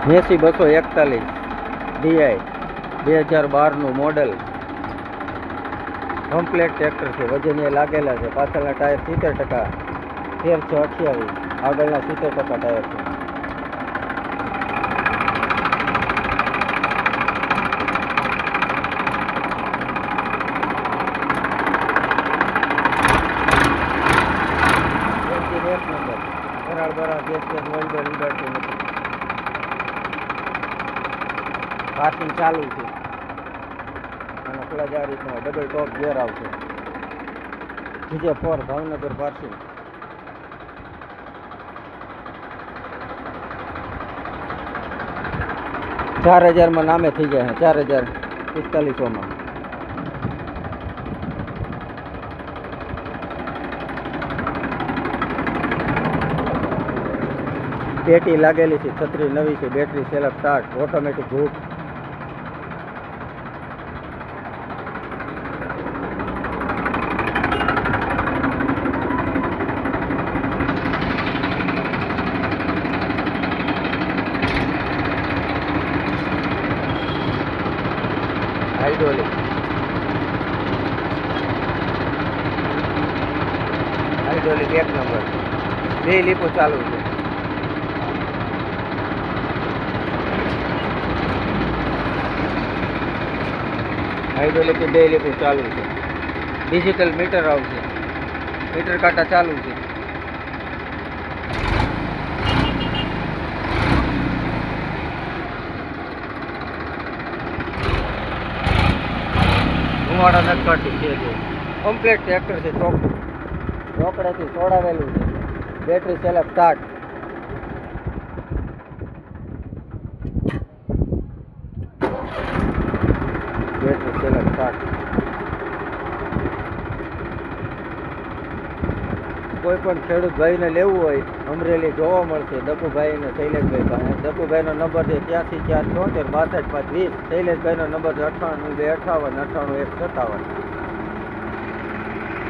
Massey 241 DI 2012નું model complete tractor છે. વજનીય લાગેલા છે. પાછળના ટાયર 70%, 1328, આગળના 70% ટાયર છે. એન્જિન એક નંબર, વરાળ ગેસ ઓઇલ ઉડાડતું નથી. પાર્કિંગ ચાલુ છે અને પ્લસ આ રીતના ડબલ ટોપ ગેર આવશે. GJ4 Bhavnagar passing. $4000 નામે થઈ ગયા છે. 4045. પેટી લાગેલી છે. છત્રી નવી છે. Battery self start, automatic hook. Hydraulic એક નંબર. 2 લીપો ચાલુ છે. હાઇડ્રોલિક 2 લીપો ચાલુ છે. ડિજિટલ મીટર આવશે. મીટર કાંટા ચાલુ છે. ધુમાડા નથી કાઢતું છે. કમ્પ્લેટ ટ્રેક્ટર છે. ચોખ્ખું રોકડેથી છોડાવેલું છે. Battery self start. Battery self start. કોઈ પણ ખેડૂત ભાઈને લેવું હોય અમરેલી જોવા મળશે દપુભાઈ અને શૈલેષભાઈ પાસે. દપુભાઈનો નંબર છે 83 474 62 520. શૈલેષભાઈનો નંબર છે 98 258 98 157.